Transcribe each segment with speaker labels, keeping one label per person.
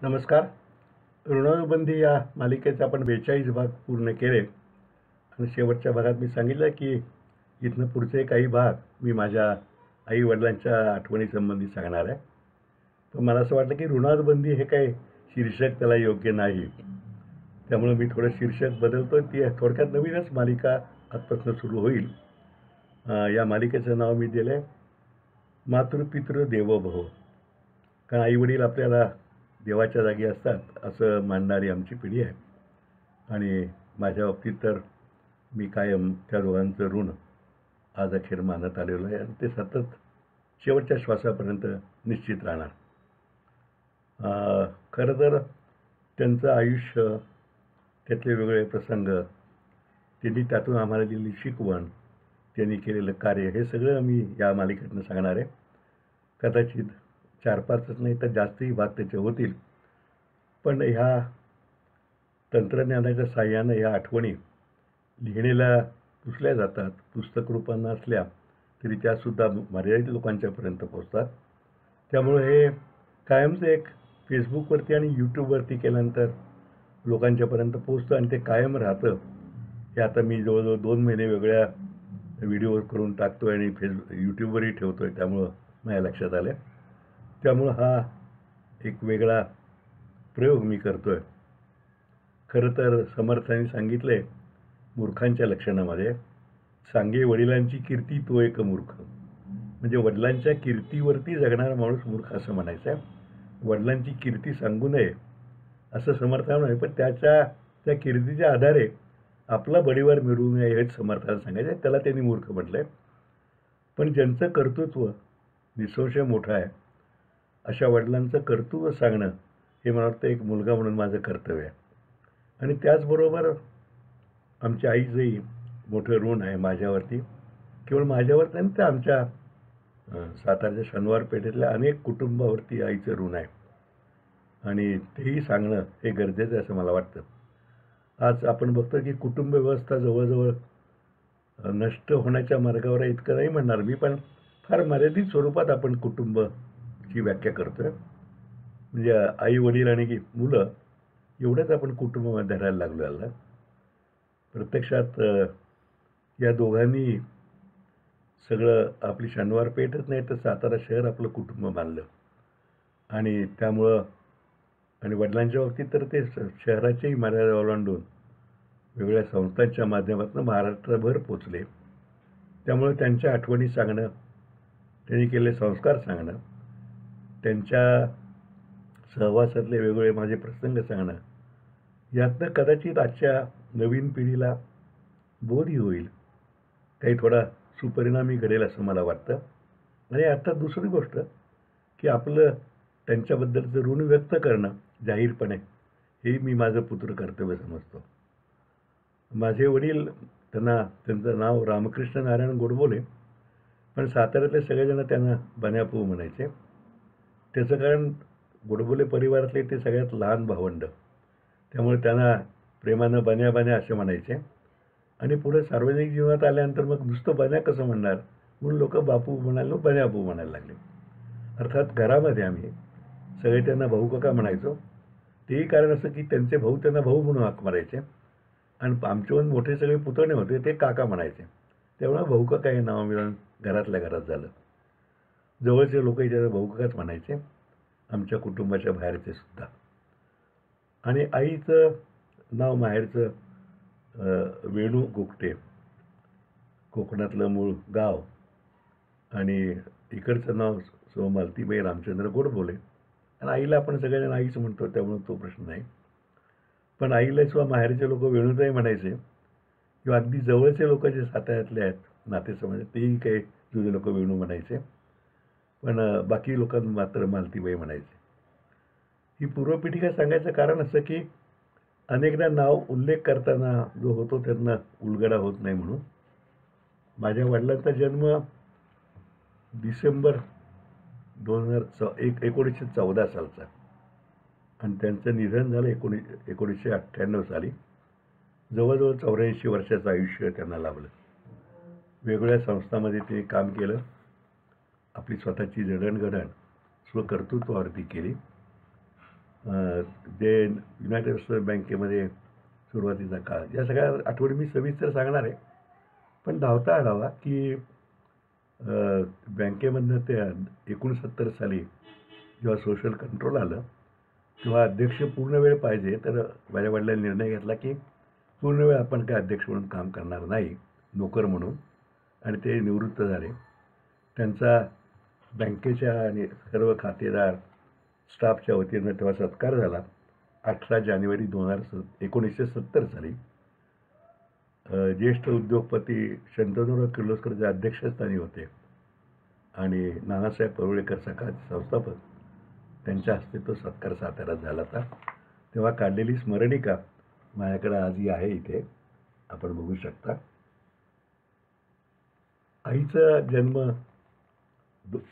Speaker 1: नमस्कार. ऋणबंदी या मालिकेचे आपण 42 भाग पूर्ण केले आणि शेवटच्या भागात मी सांगितलं की इथनं पुढचे काही भाग मी माझ्या आई-वडिलांच्या आठवणीसंबंधी सांगणार आहे. पण मला असं वाटलं की ऋणबंदी हे काही शीर्षक त्याला योग्य नाही. त्यामुळे मी थोडं शीर्षक बदलतो. ती थोडक्यात नवीनच मालिका आजपासून सुरू होईल. या मालिकेचं नाव मी दिलं आहे मातृपितृ देवो भव. कारण आईवडील आपल्याला देवाच्या जागी असतात असं मानणारी आमची पिढी आहे. आणि माझ्या बाबतीत तर मी कायम त्या दोघांचं ऋण आज अखेर मानत आलेलो आहे आणि ते सतत शेवटच्या श्वासापर्यंत निश्चित राहणार. खरं तर त्यांचं आयुष्य, त्यातले वेगवेगळे प्रसंग, त्यांनी त्यातून आम्हाला दिलेली शिकवण, त्यांनी केलेलं कार्य, हे सगळं मी या मालिकेतनं सांगणार आहे. कदाचित 4-5च नाही तर जास्तही भाग त्याचे होतील. पण ह्या तंत्रज्ञानाच्या साहाय्यानं ह्या आठवणी लिहिणीला पुसल्या जातात. पुस्तक रूपानं असल्या तरी त्यासुद्धा मर्यादित लोकांच्यापर्यंत पोचतात. त्यामुळे हे कायमचं एक फेसबुकवरती आणि यूट्यूबवरती केल्यानंतर लोकांच्यापर्यंत पोचतं आणि ते कायम राहतं. हे आता मी जवळजवळ 2 महिने वेगळ्या व्हिडिओ करून टाकतो आहे आणि यूट्यूबवरही ठेवतो आहे. त्यामुळं माझ्या लक्षात आलं. त्यामुळं हा एक वेगळा प्रयोग मी करतो आहे. खरं तर समर्थांनी सांगितले मूर्खांच्या लक्षणामध्ये, सांगे वडिलांची कीर्ती तो एक मूर्ख. म्हणजे वडिलांच्या कीर्तीवरती जगणारा माणूस मूर्ख असं म्हणायचं आहे. वडिलांची कीर्ती सांगू नये असं समर्थानं आहे, पण त्या कीर्तीच्या आधारे आपला बडीवार मिळवू नये हेच समर्थानं सांगायचं आहे. त्याला त्यांनी मूर्ख म्हटलं आहे. पण ज्यांचं कर्तृत्व निसंशय मोठं आहे अशा वडिलांचं कर्तृत्व सांगणं हे मला वाटतं एक मुलगा म्हणून माझं कर्तव्य आहे. आणि त्याचबरोबर आमच्या आईचंही मोठं ऋण आहे माझ्यावरती. केवळ माझ्यावर नाही तर आमच्या सातारच्या शनिवार पेठेतल्या अनेक कुटुंबावरती आईचं ऋण आहे आणि तेही सांगणं हे गरजेचं आहे असं मला वाटतं. आज आपण बघतो की कुटुंब व्यवस्था जवळजवळ नष्ट होण्याच्या मार्गावर आहे इतकं नाही म्हणणार मी, पण फार मर्यादित स्वरूपात आपण कुटुंबाची व्याख्या करतो आहे. म्हणजे आई वडील आणि मुलं एवढंच आपण कुटुंबामध्ये धरायला लागलो याला. प्रत्यक्षात या दोघांनी सगळं आपली शनिवार पेठच नाही तर सातारा शहर आपलं कुटुंब मानलं. आणि त्यामुळं आणि वडिलांच्या बाबतीत तर ते शहराच्याही मर्यादा ओलांडून वेगवेगळ्या संस्थांच्या माध्यमातून महाराष्ट्रभर पोचले. त्यामुळे त्यांच्या आठवणी सांगणं, त्यांनी केलेले संस्कार सांगणं, त्यांच्या सहवासातले वेगवेगळे माझे प्रसंग सांगणं, यातनं कदाचित आजच्या नवीन पिढीला बोधही होईल, काही थोडा सुपरिणामी घडेल असं मला वाटतं. आणि अर्थात दुसरी गोष्ट की आपलं त्यांच्याबद्दलचं ऋण व्यक्त करणं जाहीरपणे हे मी माझं पुत्र कर्तव्य समजतो. माझे वडील त्यांचं नाव रामकृष्ण नारायण गोडबोले, पण साताऱ्यातले सगळेजण त्यांना बन्यापू म्हणायचे. त्याचं कारण गोडबोले परिवारातले ते सगळ्यात लहान भावंड, त्यामुळे त्यांना प्रेमानं बन्या बन्या असे म्हणायचे. आणि पुढे सार्वजनिक जीवनात आल्यानंतर मग नुसतं बन्या कसं म्हणणार म्हणून लोक बापू म्हणायला बन्यापू म्हणायला लागले. अर्थात घरामध्ये आम्ही सगळे त्यांना भाऊ काका म्हणायचो. तेही कारण असं की त्यांचे भाऊ त्यांना भाऊ म्हणून हाक मारायचे आणि आमच्याहून मोठे सगळे पुतणे होते ते काका म्हणायचे. त्यामुळे भाऊ काका हे नाव मिळून घरातल्या घरात झालं. जवळचे लोकही त्याला भाऊ काकाच म्हणायचे, आमच्या कुटुंबाच्या बाहेरचे सुद्धा. आणि आईचं नाव माहेरचं वेणू गोगटे, कोकणातलं मूळ गाव, आणि इकडचं नाव मालतीबाई रामचंद्र गोडबोले. आणि आईला आपण सगळ्यांना आईच म्हणतो त्यामुळे तो प्रश्न नाही. पण आईला सुद्धा माहेरचे लोक वेणूताई म्हणायचे किंवा अगदी जवळचे लोक जे साताऱ्यातले आहेत नातेसमाज तेही काही जुने लोक वेणू म्हणायचे, पण बाकी लोकांना मात्र मालतीबाई म्हणायचे. ही पूर्वपीठिका सांगायचं कारण असं की अनेकदा नाव उल्लेख करताना जो होतो त्यांना उलगडा होत नाही म्हणून. माझ्या वडिलांचा जन्म डिसेंबर 1914 सालचा आणि त्यांचं निधन झालं 1998 साली. जवळजवळ 84 वर्षाचं आयुष्य त्यांना लाभलं. वेगवेगळ्या संस्थांमध्ये ते काम केलं. आपली स्वतःची जडणघडण स्वकर्तृत्वावरती केली. जे युनायटेड स्टेट बँकेमध्ये सुरुवातीचा काळ, या सगळ्या आठवणी मी सविस्तर सांगणार आहे. पण धावता आढावा की बँकेमधनं ते 69 साली जेव्हा सोशल कंट्रोल आलं, तेव्हा अध्यक्ष पूर्ण वेळ पाहिजे. तर माझ्या वडिलांनी निर्णय घेतला की पूर्ण वेळ आपण काय अध्यक्ष म्हणून काम करणार नाही, नोकर म्हणून. आणि ते निवृत्त झाले. त्यांचा बँकेच्या आणि सर्व खातेदार स्टाफच्या वतीनं तेव्हा सत्कार झाला. 18 जानेवारी 1970 साली. ज्येष्ठ उद्योगपती शंतनुराव किर्लोस्कर जे अध्यक्षस्थानी होते आणि नानासाहेब परुळेकर सकाळचे संस्थापक, त्यांच्या हस्ते तो सत्कार साताऱ्यात झाला होता. तेव्हा काढलेली स्मरणिका माझ्याकडे आजही आहे, इथे आपण बघू शकता. आईचा जन्म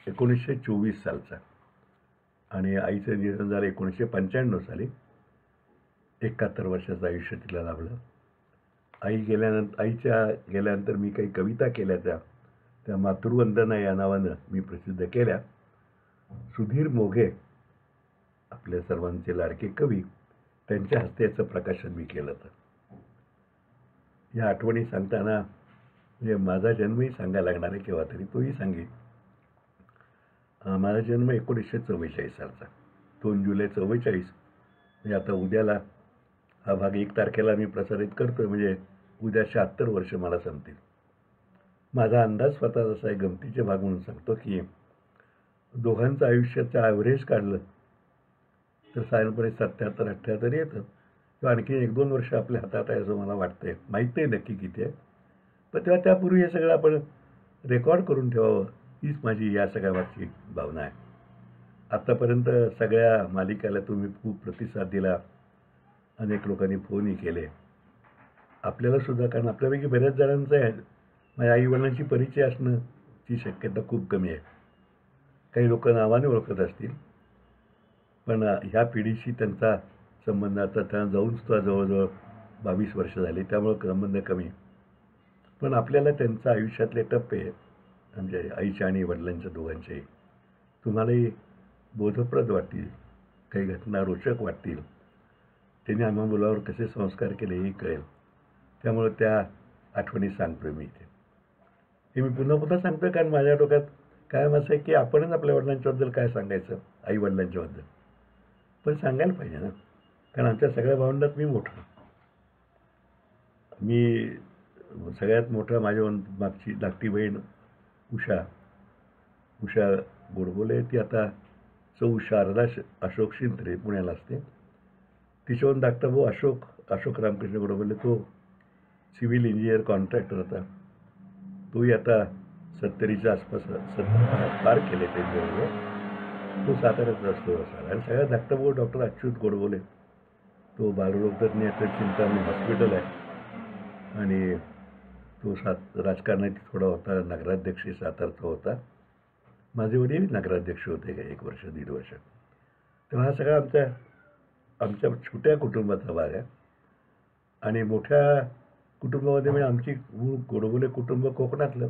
Speaker 1: 1924 सालचा आणि आईचं निधन झालं 1995 साली. 71 वर्षाचं आयुष्य तिला लाभलं. आईच्या गेल्यानंतर मी काही कविता केल्या, त्या मातृवंदना या नावानं मी प्रसिद्ध केल्या. सुधीर मोघे, आपल्या सर्वांचे लाडके कवी, त्यांच्या हस्ते याचं प्रकाशन मी केलं होतं. या आठवणी सांगताना म्हणजे माझा जन्मही सांगायला लागणार आहे केव्हा तरी, तोही सांगेन. माझा जन्म 1944 सालचा, 2 जुलै 44. म्हणजे आता उद्याला हा भाग 1 तारखेला मी प्रसारित करतोय, म्हणजे उद्या 76 वर्ष मला संपतील. माझा अंदाज स्वतः असा आहे, गमतीचे भाग म्हणून सांगतो, की दोघांचं आयुष्याचं ॲव्हरेज काढलं तर साधारणपणे 77-78 येतं, किंवा आणखी 1-2 वर्ष आपल्या हातात आहे असं मला वाटतंय. माहीत नाही नक्की किती आहे, पण तेव्हा त्यापूर्वी हे सगळं आपण रेकॉर्ड करून ठेवावं, हीच माझी या सगळ्या मागची भावना आहे. आत्तापर्यंत सगळ्या मालिकेला तुम्ही खूप प्रतिसाद दिला, अनेक लोकांनी फोनही केले. आपल्याला सुद्धा, कारण आपल्यापैकी बऱ्याच जणांचं आहे माझ्या आईवडिलांची परिचय असण्याची शक्यता खूप कमी आहे. काही लोक नावाने ओळखत असतील, पण ह्या पिढीशी त्यांचा संबंध आता त्यांना जाऊन सुद्धा जवळजवळ 22 वर्ष झाली, त्यामुळं संबंध कमी. पण आपल्याला त्यांचं आयुष्यातले टप्पे, म्हणजे आईच्या आणि वडिलांच्या दोघांच्याही, तुम्हालाही बोधप्रद वाटतील, काही घटना रोचक वाटतील. त्यांनी आम्हा मुलावर कसे संस्कार केले हेही कळेल. त्यामुळं त्या आठवणी सांगतोय मी इथे. हे मी पुन्हा पुन्हा सांगतोय कारण माझ्या डोक्यात कायम असं आहे की आपणच आपल्या वडिलांच्याबद्दल काय सांगायचं, आई वडिलांच्याबद्दल. पण सांगायला पाहिजे ना, कारण आमच्या सगळ्या भावंडात मी मोठा. मी सगळ्यात मोठा, माझ्या मागची धाकटी बहीण उषा गोडबोले, ती आता सौ शारदा अशोक शिंत्रे पुण्याला असते. तिच्याहून धाकटा भाऊ अशोक रामकृष्ण गोडबोले, तो सिव्हिल इंजिनियर कॉन्ट्रॅक्टर होता. तोही आता 70च्या आसपास पार केले ते जवळ. तो साताऱ्यात असतो असा. आणि सगळ्यात धाकटा भाऊ डॉक्टर अच्युत गोडबोले, तो बालरोगतज्ञ चिंतामणी हॉस्पिटल आहे, आणि तो राजकारणात थोडा होता, नगराध्यक्ष सातारचा होता. माझे वडील नगराध्यक्ष होते का 1 वर्ष 1.5 वर्ष. तेव्हा हा सगळा आमच्या छोट्या कुटुंबाचा भाग आहे. आणि मोठ्या कुटुंबामध्ये म्हणजे आमची मूळ गोडबोले कुटुंब कोकणातलं.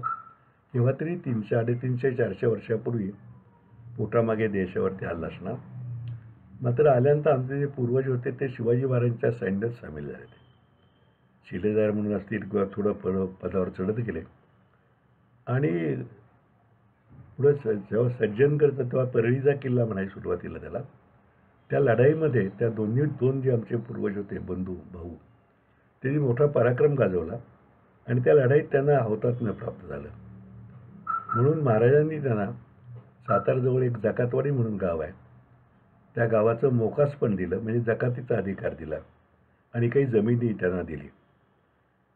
Speaker 1: तेव्हा तरी 300-350-400 वर्षापूर्वी पोटामागे देशावरती हल्ला असणार. मात्र आल्यानंतर आमचे जे पूर्वज होते ते शिवाजी महाराजांच्या सैन्यात सामील झाले. शिलेदार म्हणून असतील किंवा थोडं पदावर चढत गेले. आणि पुढं जेव्हा सज्जनगडचा, तेव्हा परळीचा किल्ला म्हणायचे सुरुवातीला त्याला, त्या लढाईमध्ये त्या दोन जे आमचे पूर्वज होते, बंधू भाऊ, त्यांनी मोठा पराक्रम गाजवला आणि त्या लढाईत त्यांना हौतात्म्य प्राप्त झालं. म्हणून महाराजांनी त्यांना सातारजवळ एक जकातवाडी म्हणून गाव आहे, त्या गावाचं मोकास पण दिलं, म्हणजे जकातीचा अधिकार दिला, आणि काही जमिनी त्यांना दिली.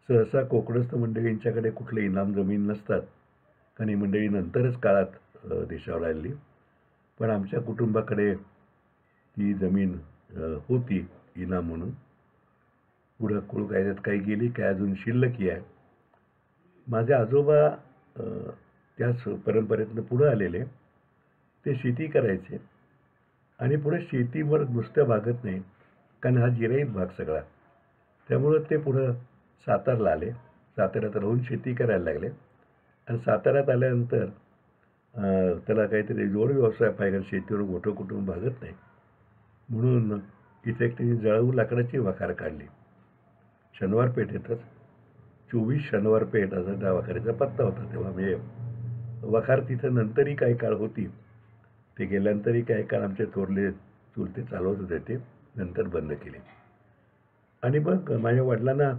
Speaker 1: सहसा कोकणस्थ मंडळींच्याकडे कुठले इनाम जमीन नसतात, कारण ही मंडळी नंतरच काळात देशावर आली. पण आमच्या कुटुंबाकडे ती जमीन होती इनाम म्हणून. पुढं कुळ कायद्यात काही गेली, काय अजून शिल्लकी आहे. माझे आजोबा त्याच परंपरेतनं पुढं आलेले, ते शेती करायचे आणि पुढे शेतीवर नुसत्या भागत नाही, कारण हा जिराईत भाग सगळा. त्यामुळं ते पुढं सातारला आले, साताऱ्यात राहून शेती करायला लागले. आणि साताऱ्यात आल्यानंतर त्याला काहीतरी जोड व्यवसाय पाहिजे, शेतीवर मोठं कुटुंब भागत नाही. म्हणून इथे एक त्यांनी जळाऊ लाकडाची वखार काढली. शनिवार पेठेतच 24 शनिवार पेठ असा त्या वखारीचा पत्ता होता तेव्हा. म्हणजे वखार तिथं नंतरही काही काळ होती. ते गेल्यानंतरही काही काळ आमचे थोरले चुलते चालवत होते, ते नंतर बंद केले. आणि मग माझ्या वडिलांना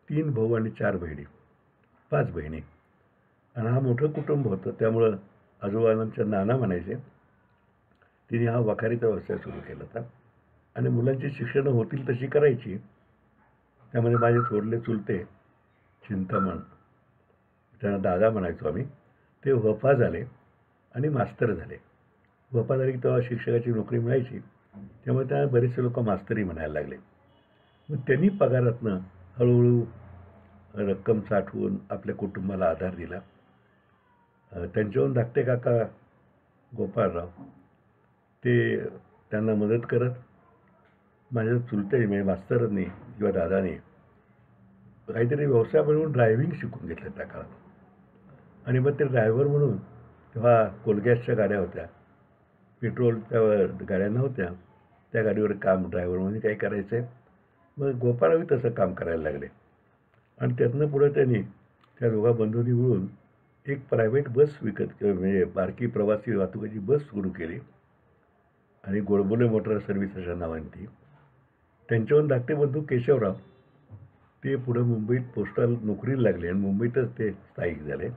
Speaker 1: 3 भाऊ आणि 4 बहिणी, 5 बहिणी. आणि हा मोठं कुटुंब होतं, त्यामुळं आजोबांच्या नाना म्हणायचे. तिने हा वखारीचा व्यवसाय सुरू केला होता आणि मुलांची शिक्षणं होतील तशी करायची. त्यामध्ये माझे थोरले चुलते चिंतामण, त्यांना दादा म्हणायचो आम्ही, ते वफा झाले आणि मास्तर झाले. वफा झाली की तेव्हा शिक्षकाची नोकरी मिळायची, त्यामुळे त्यांना बरेचसे लोक मास्तरी म्हणायला लागले. मग त्यांनी पगारातनं हळूहळू रक्कम साठवून आपल्या कुटुंबाला आधार दिला. त्यांच्याहून धाकटे काका गोपाळराव ते त्यांना मदत करत. माझ्या चुलते म्हणजे मास्तरांनी किंवा दादाने काहीतरी व्यवसाय म्हणून ड्रायव्हिंग शिकून घेतलं त्या काळात. आणि मग ते ड्रायव्हर म्हणून तेव्हा कोलगॅसच्या गाड्या होत्या, पेट्रोलच्या गाड्या नव्हत्या, त्या गाडीवर काम ड्रायव्हर म्हणून काही करायचे. मग गोपाळरावही तसं काम करायला लागले. आणि त्यातनं पुढं त्यांनी त्या दोघा बंधूंनी मिळून एक प्रायव्हेट बस म्हणजे बारकी प्रवासी वाहतुकीची बस सुरू केली आणि गोडबोले मोटार सर्व्हिस अशा नावाने ती. त्यांच्याहून धाकटे बंधू केशवराव ते पुढं मुंबईत पोस्टल नोकरीला लागले आणि मुंबईतच ते स्थायिक झाले.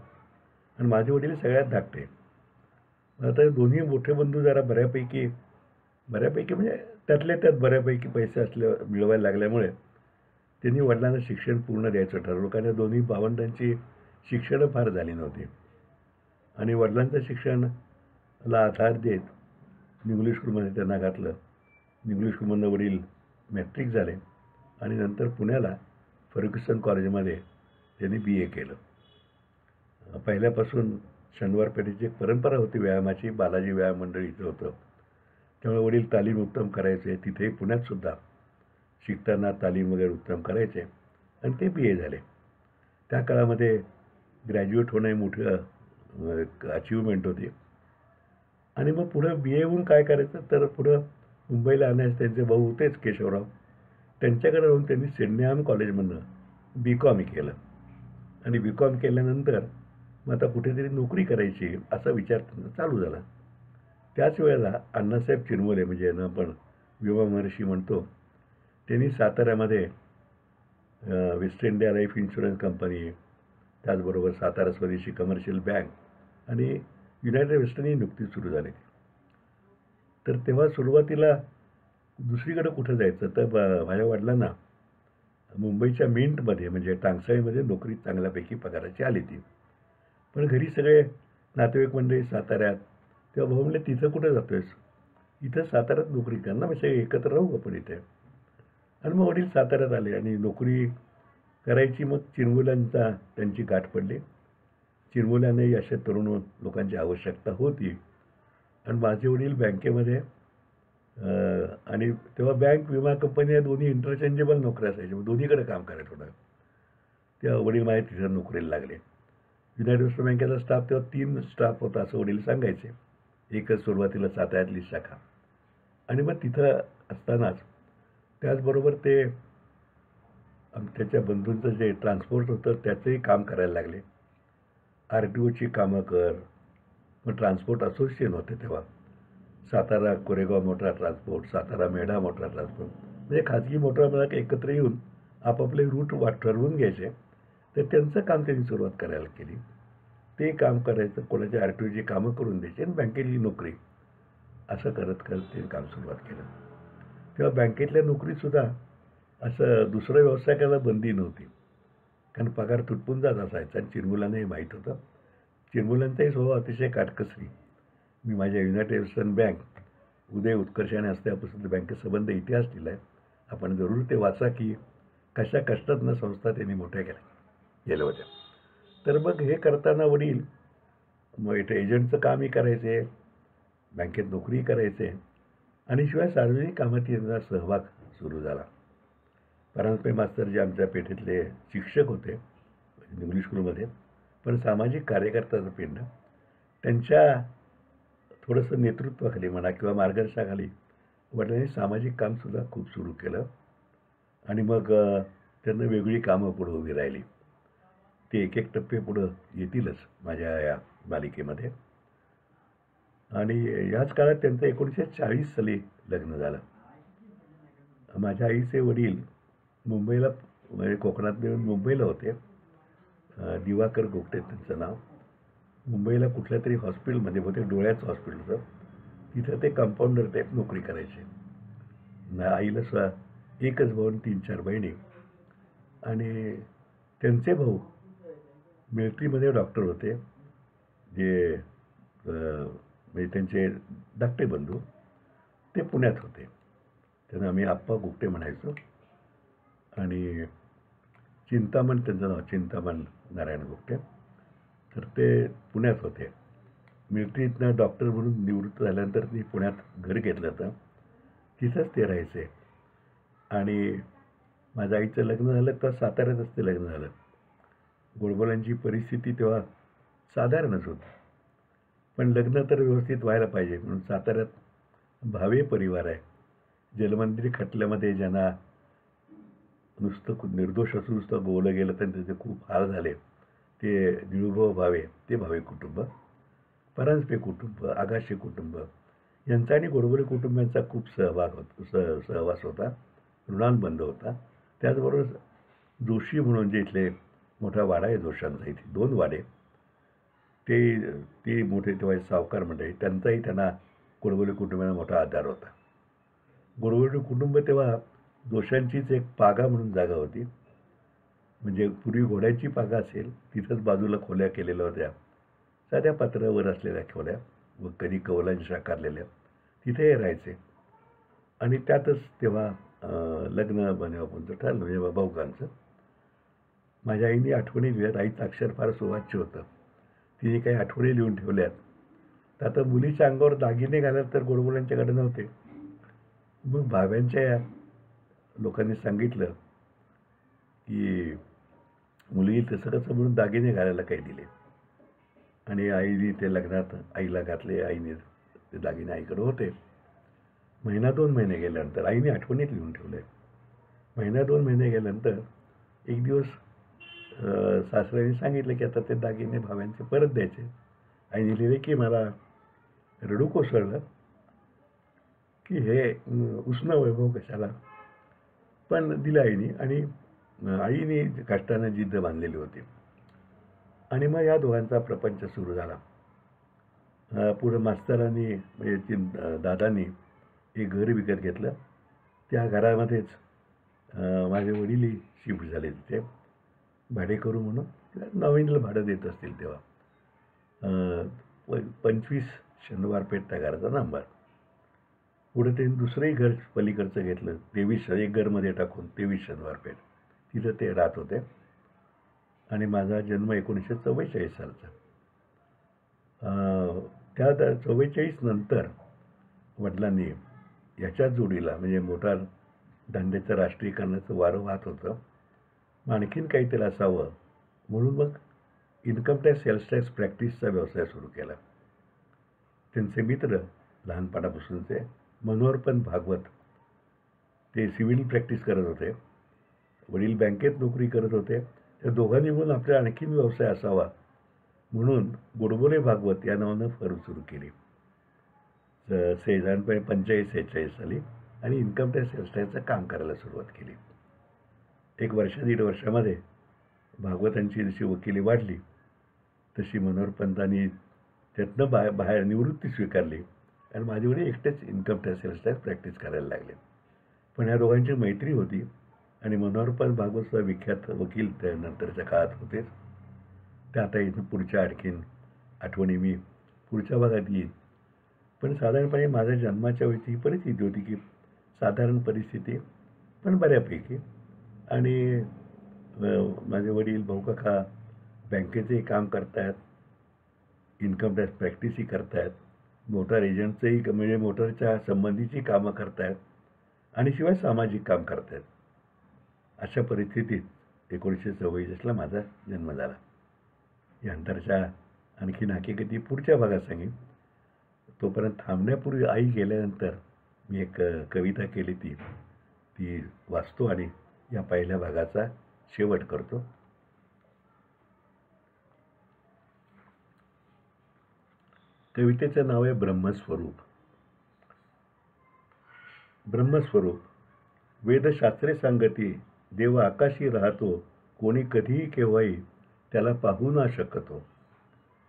Speaker 1: आणि माझे वडील सगळ्यात धाकटे. आता दोन्ही मोठे बंधू जरा बऱ्यापैकी म्हणजे त्यातल्या त्यात बऱ्यापैकी पैसे मिळवायला लागल्यामुळे त्यांनी वडिलांना शिक्षण पूर्ण द्यायचं ठरवलं, कारण या दोन्ही भावंडांची शिक्षणं फार झाली नव्हती. आणि वडिलांचं शिक्षणाला आधार देत निंगोली स्कूलमध्ये त्यांना घातलं. निंगोली स्कूलमधनं वडील मॅट्रिक झाले आणि नंतर पुण्याला फर्ग्युसन कॉलेजमध्ये त्यांनी BA केलं. पहिल्यापासून शनिवार पेठेची एक परंपरा होती व्यायामाची, बालाजी व्यायाम मंडळ इथं होतं, त्यामुळे वडील तालीम उत्तम करायचे. तिथेही पुण्यातसुद्धा शिकताना तालीम वगैरे उत्तम करायचे आणि ते BA झाले. त्या काळामध्ये ग्रॅज्युएट होणं हे मोठं अचिव्हमेंट होती. आणि मग पुढं BA होऊन काय करायचं, तर पुढं मुंबईला आणायचं त्यांचे भाऊ होतेच केशवराव, त्यांच्याकडे राहून त्यांनी सेंट कॉलेजमधनं BCom केलं. आणि BCom केल्यानंतर मग आता कुठेतरी नोकरी करायची असा विचार त्यांचा चालू झाला. त्याच वेळेला अण्णासाहेब चिरमुले, म्हणजे यांना आपण विवा महर्षी म्हणतो, त्यांनी साताऱ्यामध्ये West India Life Insurance Company, त्याचबरोबर सातारा स्वदेशी कमर्शियल बँक आणि युनायटेड वेस्टर्नही नुकतीच सुरू झाली. तर तेव्हा सुरुवातीला दुसरीकडे कुठं जायचं, तर माझ्या वडिलांना मुंबईच्या मिंटमध्ये म्हणजे टांगसाळीमध्ये नोकरी चांगल्यापैकी पगाराची आली ती. पण घरी सगळे नातेवाईक मंडळी साताऱ्यात. तेव्हा भाऊ म्हणले, तिथं कुठं जातोयस, इथं साताऱ्यात नोकरी कर ना, म्हणजे एकत्र राहू आपण इथे. आणि मग वडील साताऱ्यात आले आणि नोकरी करायची. मग चिरमुल्यांचा त्यांची गाठ पडली. चिरमुल्यांनाही अशा तरुण लोकांची आवश्यकता होती. आणि माझे वडील बँकेमध्ये आणि तेव्हा बँक, विमा कंपनी या दोन्ही इंटरचेंजेबल नोकऱ्या असायच्या, दोन्हीकडे काम करायचं होतं. तेव्हा वडील माझे तिथं नोकरीला लागले. युनायटेड वेस्टर्न बँकेचा स्टाफ तेव्हा 3 स्टाफ होता असं वडील सांगायचे. एकच सुरुवातीला साताऱ्यातली शाखा. आणि मग तिथं असतानाच त्याचबरोबर ते त्याच्या बंधूंचं जे ट्रान्सपोर्ट होतं त्याचंही काम करायला लागले. RTOची कामं कर. मग ट्रान्सपोर्ट असोसिएशन होते तेव्हा, Satara Koregaon motor transport, Satara Medha motor transport, म्हणजे खाजगी मोटार एकत्र येऊन आपापले रूट ठरवून घ्यायचे. तर त्यांचं काम त्यांनी सुरुवात करायला केली. ते काम करायचं, कोणाच्या RTOची कामं करून द्यायची आणि बँकेची नोकरी, असं करत करत ते काम सुरुवात केलं. तेव्हा बँकेतल्या नोकरीसुद्धा असं दुसरा व्यवसाय करायला बंदी नव्हती, कारण पगार तुटपून जात असायचा. आणि चिरमुलांनाही माहीत होतं. चिरमुलांचाही स्वभाव अतिशय काटकसरी. मी माझ्या युनायटेड वेस्टर्न बँक, उदय उत्कर्ष आणि असल्यापासून बँकेत संबंध इतिहास दिला आहे, आपण जरूर ते वाचा की कशा कष्टातनं संस्था त्यांनी मोठ्या गेल्या होत्या. तर मग हे करताना वडील मग इथे एजंटचं कामही करायचे, बँकेत नोकरीही करायचे आणि शिवाय सार्वजनिक कामात त्यांचा सहभाग सुरू झाला. परांजपे मास्तर जे आमच्या पेठेतले शिक्षक होते इंग्लिश स्कूलमध्ये, पण सामाजिक कार्यकर्त्याचं पिंड, त्यांच्या थोडंसं नेतृत्वाखाली म्हणा किंवा मार्गदर्शनाखाली वडिलांनी सामाजिक कामसुद्धा खूप सुरू केलं आणि मग त्यांना वेगळी कामं पुढं उभी राहिली. ते एक एक टप्पे पुढं येतीलच माझ्या या मालिकेमध्ये. आणि ह्याच काळात त्यांचं 1940 साली लग्न झालं. माझ्या आईचे वडील मुंबईला म्हणजे कोकणात येऊन मुंबईला होते. दिवाकर गोगटे त्यांचं नाव. मुंबईला कुठल्या तरी हॉस्पिटलमध्ये बहुतेक डोळ्याचं हॉस्पिटल होतं. तिथं ते कंपाऊंडर टाईप नोकरी करायचे. आईला सुद्धा एकच भाऊ आणि 3-4 बहिणी. आणि त्यांचे भाऊ मिलिटरीमध्ये डॉक्टर होते, जे म्हणजे त्यांचे धाकटे बंधू ते पुण्यात होते. त्यांना आम्ही आप्पा गुप्ते म्हणायचो. आणि चिंतामण त्यांचं नाव, चिंतामण नारायण गुप्ते. तर ते पुण्यात होते. मिलिटरीतनं डॉक्टर म्हणून निवृत्त झाल्यानंतर मी पुण्यात घर घेतलं होतं. तिथंच ते राहायचे. आणि माझ्या आईचं लग्न झालं तर साताऱ्यातच ते लग्न झालं. गोडबोलांची परिस्थिती तेव्हा साधारणच होती, पण लग्न तर व्यवस्थित व्हायला पाहिजे म्हणून साताऱ्यात भावे परिवार आहे. जलमंदिर खटल्यामध्ये ज्यांना नुसतं निर्दोष असून नुसतं गोवलं गेलं तर त्याचे खूप हाल झाले, ते निळूभाऊ भावे, ते भावे कुटुंब, परांजपे कुटुंब, आगाशे कुटुंब यांचा आणि गोडबोले कुटुंबियांचा खूप सहवास होता, ऋणानुबंध होता. त्याचबरोबर जोशी म्हणून जे इथले मोठा वाडा आहे जोशांचा, इथे 2 वाडे, ते मोठे तेव्हा सावकार मंडळी, त्यांचाही त्यांना गोडबोले कुटुंबाला मोठा आधार होता. गोडबोले कुटुंब तेव्हा जोशांचीच एक पागा म्हणून जागा होती. म्हणजे पूर्वी घोड्याची पागा असेल तिथंच बाजूला खोल्या केलेल्या होत्या, साध्या पात्रावर असलेल्या खोल्या व कधी कौलांच्या आकारलेल्या, तिथे राहायचे. आणि त्यातच तेव्हा लग्न बनवायचं ठरलं म्हणजे भाऊकांचं. माझ्या आईने आठवणी लिहिल्यात. आईचं अक्षर फार सुवाच्य होतं. तिने काही आठवणी लिहून ठेवल्यात. तर आता मुलीच्या अंगावर दागिने घालायला तर गोडबोल्यांच्याकडे नव्हते. मग भाव्यांच्या लोकांनी सांगितलं की मुली तसं कसं म्हणून दागिने घालायला काही दिले. आणि आईने ते लग्नात आईला घातले. आईने ते दागिने आईकडे होते. 1-2 महिने गेल्यानंतर आईने आठवणीत लिहून ठेवले. 1-2 महिने गेल्यानंतर एक दिवस सासऱ्यांनी सांगितलं की आता ते दागिने भाव्यांचे परत द्यायचे. आईने लिहिले की मला रडू कोसळलं की हे उष्ण वैभव कशाला, पण दिलं आईने. आणि आईने कष्टाने जिद्द बांधलेली होती. आणि मग या दोघांचा प्रपंच सुरू झाला. पुढं मास्तरांनी म्हणजे दादांनी एक घर विकत घेतलं. त्या घरामध्येच माझे वडीलही शिफ्ट झाले तिथे भाडेकरू म्हणून. नवीनला भाडं देत असतील तेव्हा. 25 शनिवार पेठ त्या घराचा नंबर. पुढे त्यांनी दुसरंही घर पलीकडचं घेतलं, 23 एक घरमध्ये टाकून 23 शनिवार पेठ, तिथं ते राहत होते. आणि माझा जन्म 1944 सालचा. त्या 44 नंतर वडिलांनी याच्याच जोडीला म्हणजे मोटार धंद्याचं राष्ट्रीयकरणाचं वारं वाहत होतं. मग आणखीन काहीतरी असावं म्हणून मग इन्कम टॅक्स सेल्स टॅक्स प्रॅक्टिसचा व्यवसाय सुरू केला. त्यांचे मित्र लहानपणापासूनचे मनोहरपंत भागवत, ते सिव्हिल प्रॅक्टिस करत होते. वडील बँकेत नोकरी करत होते. त्या दोघांनी मिळून आपला आणखीन व्यवसाय असावा म्हणून गोडबोले भागवत या नावानं फर्म सुरू केली 45-46 साली. आणि इन्कम टॅक्स सेल्स टॅक्सचं काम करायला सुरुवात केली. 1 वर्ष 1.5 वर्षामध्ये भागवतांची जशी वकिली वाढली तशी मनोहरपंतांनी त्यातनं बाहेर निवृत्ती स्वीकारली. आणि माझे वडील एकटेच income tax sales tax practice करायला लागले. पण ह्या दोघांची मैत्री होती. आणि मनोहरपंत भागवतचा विख्यात वकील त्या नंतरच्या काळात होतेच. ते आता इथं पुढच्या आणखीन आठवणी मी पुढच्या भागात येईल. पण साधारणपणे माझ्या जन्माच्या वेळी ही परिस्थिती होती की साधारण परिस्थिती पण बऱ्यापैकी. आणि माझे वडील भाऊकाका बँकेचंही काम करतायत, इन्कम टॅक्स प्रॅक्टिसही करतायत, मोटार एजंटचंही म्हणजे मोटारच्या संबंधीची कामं करतायत आणि शिवाय सामाजिक काम करतायत. अशा परिस्थितीत 1944ला माझा जन्म झाला. यानंतरच्या आणखीन हकीकती पुढच्या भागात सांगेन. तोपर्यंत थांबण्यापूर्वी आई गेल्यानंतर मी एक कविता केली ती वाचतो आणि या पहिल्या भागाचा शेवट करतो. कवितेचं नाव आहे ब्रह्मस्वरूप. ब्रह्मस्वरूप. वेदशास्त्रे सांगती देव आकाशी राहतो, कोणी कधीही केव्हाही त्याला पाहू ना शकतो.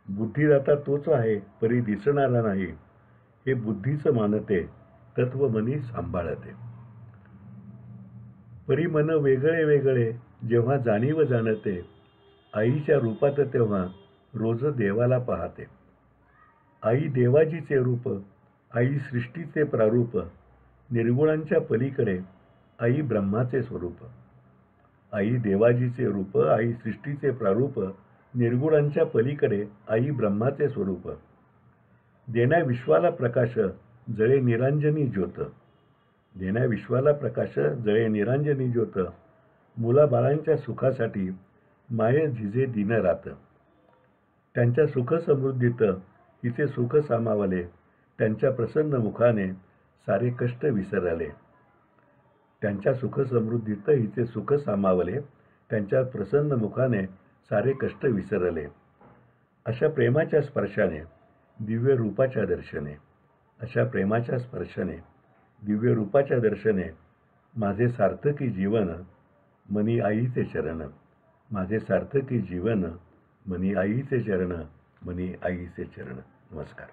Speaker 1: बुद्धिदाता तोच आहे परी दिसणारा नाही, हे बुद्धीचं मानते तत्व मनी सांभाळते. परी मन वेगळे वेगळे जेव्हा जाणीव जाणते, आईच्या रूपात तेव्हा रोज देवाला पाहते. आई देवाजीचे रूप, आई सृष्टीचे प्रारूप, निर्गुणांच्या पलीकडे आई ब्रह्माचे स्वरूप. आई देवाजीचे रूप, आई सृष्टीचे प्रारूप, निर्गुणांच्या पलीकडे आई ब्रह्माचे स्वरूप. देण्या विश्वाला प्रकाश जळे निरांजनी ज्योत. देण्या विश्वाला प्रकाश जळे निरांजनी ज्योत. मुलाबाळांच्या सुखासाठी माये झिजे दिन रात. त्यांच्या सुख समृद्धीत हिचे सुख सामावले, त्यांच्या प्रसन्न मुखाने सारे कष्ट विसरले. त्यांच्या सुख समृद्धीत हिचे सुख सामावले, त्यांच्या प्रसन्न मुखाने सारे कष्ट विसरले. अशा प्रेमाच्या स्पर्शाने दिव्य रूपाच्या दर्शने, अशा प्रेमाच्या स्पर्शाने दिव्य रूपाच्या दर्शने माझे सार्थकी जीवन मनी आईचे चरण. माझे सार्थकी जीवन मनी आईचे चरण, मनी आईचे चरण. नमस्कार.